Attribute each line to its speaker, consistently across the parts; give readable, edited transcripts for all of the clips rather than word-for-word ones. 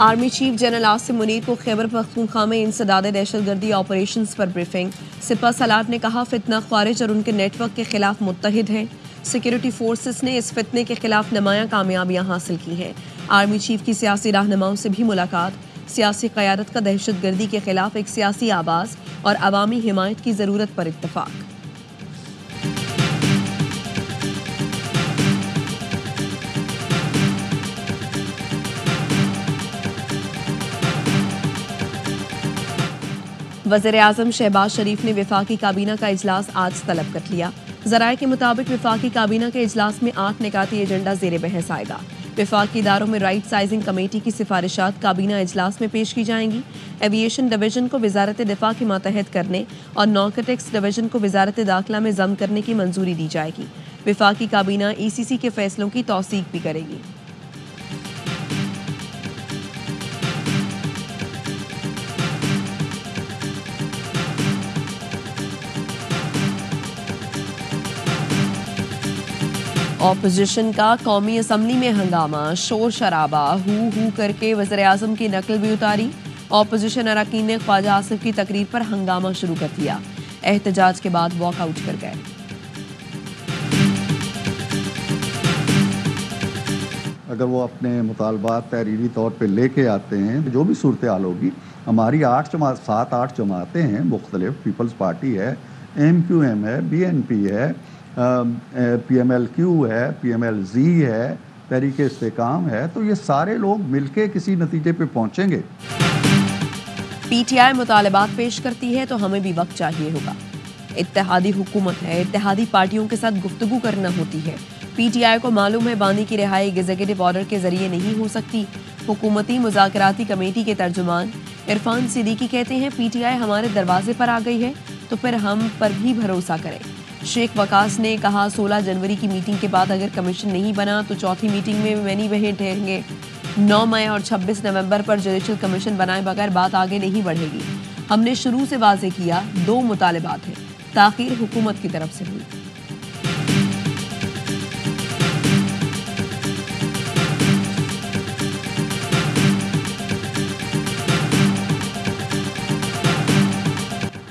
Speaker 1: Army chief general Asim Munir को खैबर पख्तूनख्वा में इंसदाद दहशतगर्दी ऑपरेशंस पर ब्रीफिंग। सिपा सलार ने कहा फितना ख्वारिज और उनके नेटवर्क के खिलाफ मुत्तहिद हैं। सिक्योरिटी फोर्सेस ने इस फितने के खिलाफ नुमायां कामयाबियां हासिल की हैं। आर्मी चीफ की सियासी रहनुमाओं से भी मुलाकात। सियासी क़यादत का दहशतगर्दी के खिलाफ एक सियासी आवाज़ और अवामी हिमायत की ज़रूरत पर इत्तफाक। वज़ीर-ए-आज़म शहबाज शरीफ ने वफाकी काबीना का इजलास आज तलब कर लिया। ज़राए के मुताबिक वफाकी काबीना के इजलास में 8 निकाती एजेंडा ज़ेर बहस आएगा। वफाकी इदारों में राइट साइजिंग कमेटी की सिफारिशात काबीना इजलास में पेश की जाएंगी। एविएशन डिवीजन को वजारत दिफा के मातहत करने और नारकोटिक्स डिवीजन को वजारत दाखिला में ज़म करने की मंजूरी दी जाएगी। वफाकी काबीना ECC के फैसलों की तौसीक भी करेगी। ऑपोजिशन का कौमी असम्बली में हंगामा, शोर शराबा, हू करके वज़ीर-ए-आज़म की नकल भी उतारी। ऑपोजिशन अरकान ने ख्वाजा आसिफ की तकरीर पर हंगामा शुरू कर दिया। एहतजाज के बाद वॉकआउट कर गए।
Speaker 2: अगर वो अपने मुतालबात तहरीरी तौर पे लेके आते हैं, जो भी सूरत हाल होगी, हमारी 7-8 जमातें हैं मुख्तलिफ, पीपल्स पार्टी है, MQM है, BNP है, PMLQ है, PMLZ है, तहरीक इस्तेकाम है, तो ये सारे लोग मिलके किसी नतीजे पे पहुंचेंगे।
Speaker 1: PTI मुतालबात पेश करती है तो हमें भी वक्त चाहिए होगा। इत्तेहादी हुकूमत है, इत्तेहादी पार्टियों के साथ गुफ्तगू करना होती है। PTI को मालूम है बानी की रिहाई एग्जीक्यूटिव ऑर्डर के जरिए नहीं हो सकती। हुकूमती मुज़ाकराती कमेटी के तर्जुमान इरफान सिद्दीकी कहते हैं PTI हमारे दरवाजे पर आ गई है तो फिर हम पर भी भरोसा करें। शेख वकास ने कहा 16 जनवरी की मीटिंग के बाद अगर कमीशन नहीं बना तो चौथी मीटिंग में मैनी वहीं ठहरेंगे। 9 मई और 26 नवंबर पर जुडिशल कमीशन बनाए बगैर बात आगे नहीं बढ़ेगी। हमने शुरू से वाजे किया 2 मुतालबात हैं, ताखीर हुकूमत की तरफ से हुई।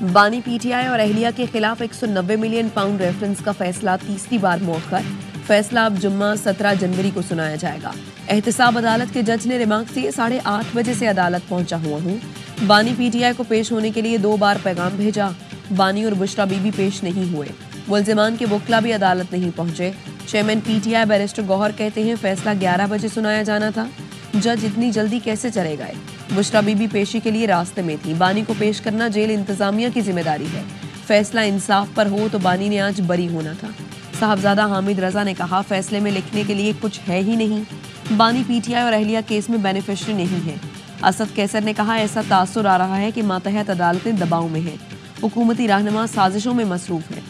Speaker 1: बानी PTI और अहलिया के खिलाफ 190 मिलियन पाउंड रेफरेंस का फैसला तीसरी बार मौखर। फैसला अब जुम्मा 17 जनवरी को सुनाया जाएगा। एहतसाब अदालत के जज ने रिमार्क दिए 8:30 बजे से अदालत पहुंचा हुआ हूँ। बानी PTI को पेश होने के लिए 2 बार पैगाम भेजा। बानी और बुशरा बीबी पेश नहीं हुए। मुल्जिमान के वकला भी अदालत नहीं पहुंचे। चेयरमैन PTI बैरिस्टर गौहर कहते हैं फैसला 11 बजे सुनाया जाना था। जज इतनी जल्दी कैसे चले गए? बुशरा बीबी पेशी के लिए रास्ते में थी। बानी को पेश करना जेल इंतजामिया की जिम्मेदारी है। फैसला इंसाफ पर हो तो बानी ने आज बरी होना था। साहबजादा हामिद रजा ने कहा फैसले में लिखने के लिए कुछ है ही नहीं। बानी PTI और अहलिया केस में बेनिफिशरी नहीं है। असद कैसर ने कहा ऐसा तासुर आ रहा है कि मातहत अदालतें दबाव में हैं। हुकूमती रहनुमा साजिशों में मसरूफ है।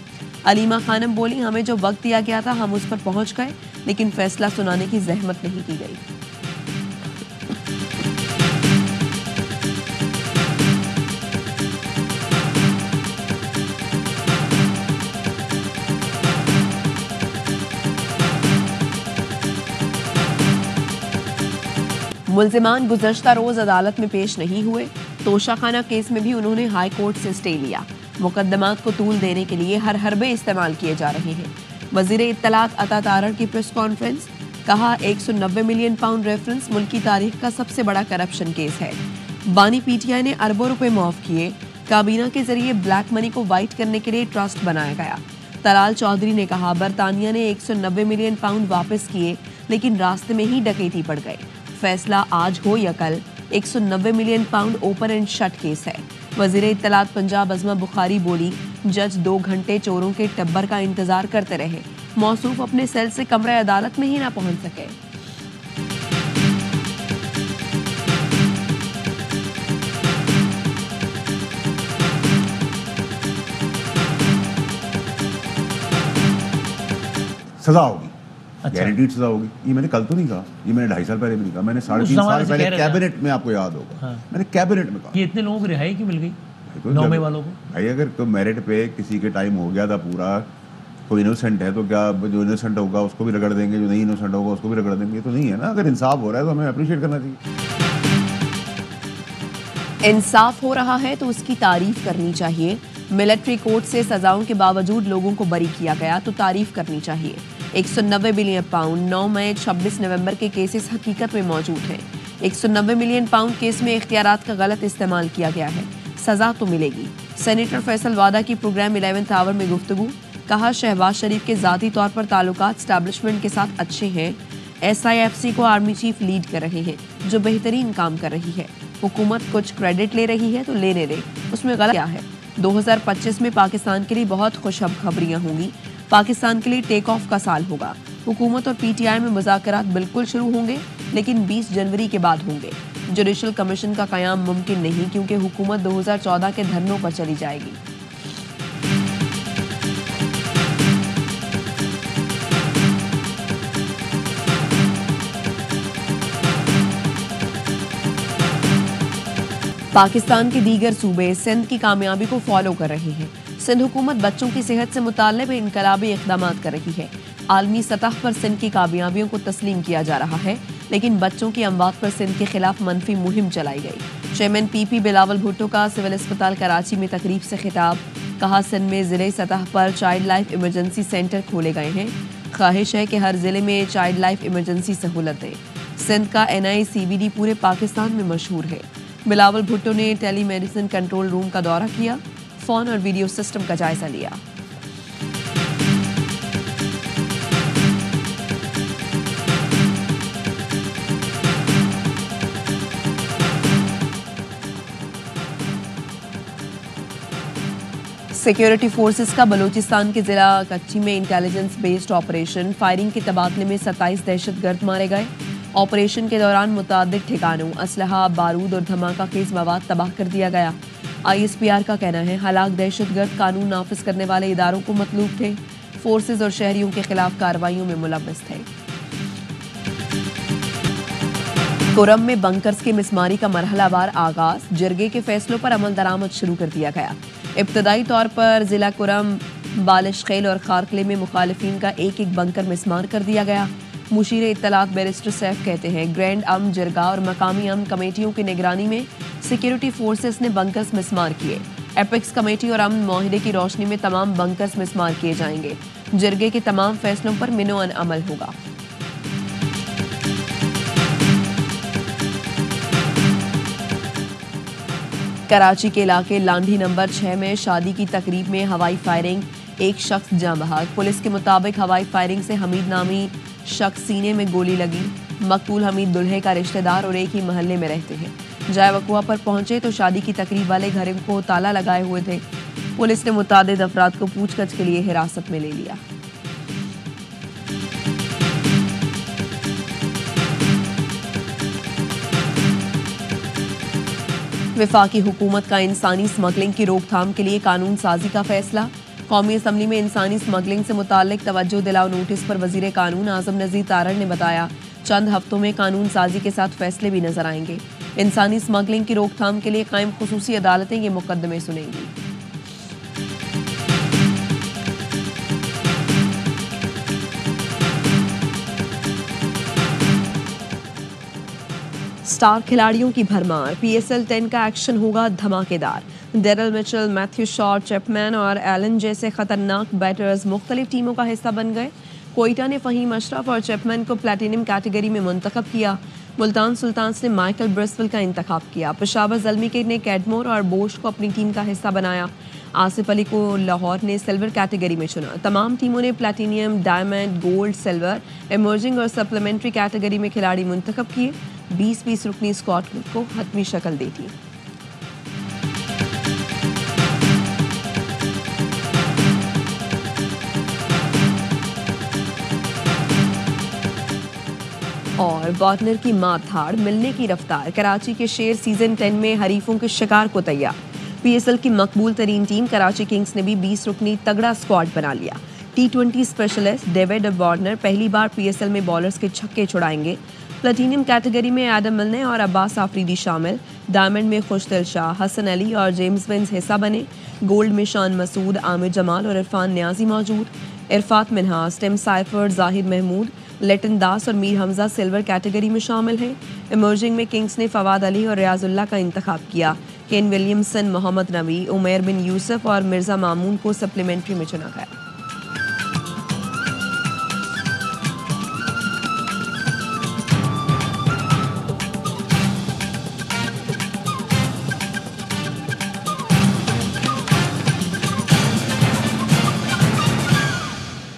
Speaker 1: अलीमा खानम बोली हमें जो वक्त दिया गया था हम उस पर पहुंच गए, लेकिन फैसला सुनाने की जहमत नहीं की गई। मुल्जिमान गुज़श्ता रोज अदालत में पेश नहीं हुए। तोशाखाना केस में भी उन्होंने हाई कोर्ट से स्टे लिया। मुकदमात को तूल देने के लिए हर हरबे इस्तेमाल किए जा रहे हैं। वज़ीर इत्तलात अता तारड़ की प्रेस कॉन्फ्रेंस, कहा 190 मिलियन पाउंड रेफरेंस मुल्क की तारीख का सबसे बड़ा करप्शन केस है। बानी PTI ने अरबों रुपए मुआफ किए। काबीना के जरिए ब्लैक मनी को वाइट करने के लिए ट्रस्ट बनाया गया। तलाल चौधरी ने कहा बरतानिया ने 190 मिलियन पाउंड वापस किए, लेकिन रास्ते में ही डकैती पड़ गए। फैसला आज हो या कल 190 million pound open and shut case है। वज़ीर इत्तलात पंजाब अज़मा बुखारी बोली जज 2 घंटे चोरों के टब्बर का इंतजार करते रहे। मौसूफ अपने सेल से कमरे अदालत में ही ना पहुंच सके।
Speaker 3: सजा होगी, गारंटीड सजा होगी। ये मैंने कल तो नहीं कहा, ये मैंने 2.5 साल पहले भी नहीं कहा, मैंने 3.5 साल पहले कैबिनेट में, आपको याद होगा, मैंने कैबिनेट में कहा।
Speaker 4: ये इतने लोगों को रिहाई क्यों मिल गई 9 मई वालों को?
Speaker 3: भाई अगर तो मेरिट पे किसी के टाइम हो गया था पूरा, कोई इनोसेंट है तो क्या जो इनोसेंट होगा उसको भी रगड़ देंगे, जो नहीं इनोसेंट होगा उसको भी रगड़ देंगे? तो नहीं है ना। अगर इंसाफ हो रहा है तो हमें अप्रिशिएट करना चाहिए।
Speaker 1: इंसाफ हो रहा है तो उसकी तारीफ करनी चाहिए। मिलिट्री कोर्ट से सजाओं के बावजूद लोगों को बरी किया गया तो तारीफ करनी चाहिए। 190 बिलियन पाउंड 9 मई 26 नवंबर के केसेस हकीकत में मौजूद हैं। 190 मिलियन पाउंड केस में इख्तियारात का गलत इस्तेमाल किया गया है, सजा तो मिलेगी। सेनेटर फैसल वादा की प्रोग्राम 11th आवर में गुफ्तगू, कहा शहबाज शरीफ के जाती तौर पर ताल्लुकात एस्टैब्लिशमेंट के साथ अच्छे हैं। SIFC को आर्मी चीफ लीड कर रहे हैं जो बेहतरीन काम कर रही है। हुकूमत कुछ क्रेडिट ले रही है तो लेने दे, उसमें गलत क्या है। 2025 में पाकिस्तान के लिए बहुत खुशखबरियां होंगी। पाकिस्तान के लिए टेक ऑफ का साल होगा। हुकूमत और PTI में मुज़ाकरात बिल्कुल शुरू होंगे, लेकिन 20 जनवरी के बाद होंगे। जुडिशल कमीशन का क़याम मुमकिन नहीं क्योंकि हुकूमत 2014 के धरनों पर चली जाएगी। पाकिस्तान के दीगर सूबे सिंध की कामयाबी को फॉलो कर रहे हैं। सिंध हुकूमत बच्चों की सेहत से मुताल्लिक़ इनकलाबी इक़दामात कर रही है। आलमी सतह पर सिंध की कामयाबियों को तस्लीम किया जा रहा है, लेकिन बच्चों की अमवात पर सिंध के खिलाफ मनफी मुहिम चलाई गई। चेयरमैन PP बिलावल भुट्टो का सिविल अस्पताल कराची में तकरीब से खिताब, कहा सिंध में ज़िले सतह पर चाइल्ड लाइफ इमरजेंसी सेंटर खोले गए हैं। ख्वाहिश है कि हर ज़िले में चाइल्ड लाइफ इमरजेंसी सहूलत दें। सिंध का NICVD पूरे पाकिस्तान में मशहूर है। बिलावल भुट्टो ने टेली मेडिसिन कंट्रोल रूम का दौरा किया, फ़ोन और वीडियो सिस्टम का जायजा लिया। सिक्योरिटी फोर्सेस का बलूचिस्तान के जिला कच्ची में इंटेलिजेंस बेस्ड ऑपरेशन, फायरिंग के तबादले में 27 दहशतगर्द मारे गए। ऑपरेशन के दौरान मुतादिद ठिकानों, असलहा, बारूद और धमाका खेज मवाद तबाह कर दिया गया। ISPR का कहना है हलाक दहशतगर्द कानून नाफिज करने वाले इदारों को मतलूब थे, फोर्सेज और शहरियों के खिलाफ कार्रवाइयों में मुलव्वस थे। कुरम में बंकर्स के मिसमारी का मरहलावार आगाज, जरगे के फैसलों पर अमल दरामद शुरू कर दिया गया। इब्तदाई तौर पर जिला कुरम, बालिशखेल और खारकले में मुखालिफिन का एक एक बंकर मिसमार कर दिया गया। मुशीर इत्तलात बैरिस्टर सैफ कहते हैं ग्रैंड अमन, जरगा और मकामी अमन कमेटियों की निगरानी में सिक्योरिटी फोर्सेस ने बंकर्स मिसमार किए। एपेक्स कमेटी और अमन माहिदे की रोशनी में तमाम बंकर्स मिसमार किए जाएंगे। जरगे के तमाम फैसलों पर मिनोअन अमल होगा। कराची के इलाके लांढी नंबर 6 में शादी की तकरीब में हवाई फायरिंग, एक शख्स जाँ बहक। पुलिस के मुताबिक हवाई फायरिंग से हमीद नामी शख्स सीने में गोली लगी। मकतूल हमीद दुल्हे का रिश्तेदार और एक ही महल्ले में रहते हैं। जाए वकुआ पर पहुंचे तो शादी की तकरीब वाले घर को ताला लगाए हुए थे। पुलिस ने मुतादिद अफराद को पूछताछ के लिए हिरासत में ले लिया। वफाकी हुकूमत का इंसानी स्मगलिंग की रोकथाम के लिए कानून साजी का फैसला। कौमी असम्बली में इंसानी स्मगलिंग से मुताल्लिक तवज्जो दिलाओ नोटिस पर वजीर कानून आजम नज़ीर तारड़ ने बताया चंद हफ्तों में कानून साजी के साथ फैसले भी नजर आएंगे। इंसानी स्मगलिंग की रोकथाम के लिए कायम खुसूसी अदालतें ये मुकदमे सुनेंगी। स्टार खिलाड़ियों की भरमार, PSL 10 का एक्शन होगा धमाकेदार। Daryl Mitchell, Matthew Shaw, Chapman और एलन जैसे खतरनाक बैटर्स मुख्तलिफ टीमों का हिस्सा बन गए। कोयटा ने फहीम अशरफ और चैपमैन को प्लैटिनम कैटेगरी में मुंतखब किया। मुल्तान सुल्तान्स ने माइकल ब्रिस्वेल का इंतखाब किया। पेशावर ज़ल्मी ने कैडमोर और बोश को अपनी टीम का हिस्सा बनाया। आसिफ अली को लाहौर ने सिल्वर कैटेगरी में चुना। तमाम टीमों ने platinum, diamond, gold, silver, emerging और सप्लीमेंट्री कैटेगरी में खिलाड़ी मुंतखब किए। 20-20 रुकनी स्क्वाड को हतमी शक्ल दी थी। और बॉटनर की मात धाड़, मिलने की रफ्तार। कराची के शेर सीजन 10 में हरीफों के शिकार को तैयार। PSL की मकबूल तरीन टीम कराची किंग्स ने भी 20 रुकनी तगड़ा स्क्वाड बना लिया। T20 स्पेशलिस्ट डेविड वार्नर पहली बार PSL में बॉलर्स के छक्के छुड़ाएंगे। प्लेटिनियम कैटेगरी में एडम मिलने और अब्बास आफरीदी शामिल। डायमंड में खुशदिल शाह, हसन अली और जेम्स विंस हिस्सा बने। गोल्ड में शान मसूद, आमिर जमाल और इरफान न्याजी मौजूद। इरफात मिनहास, टिम साइफर, जाहिद महमूद, लेटन दास और मीर हमजा सिल्वर कैटेगरी में शामिल हैं। इमर्जिंग में किंग्स ने फवाद अली और रियाजुल्लाह का इंतखाब किया। केन विलियमसन, मोहम्मद नबी, उमैर बिन यूसुफ और मिर्जा मामून को सप्लीमेंट्री में चुना गया।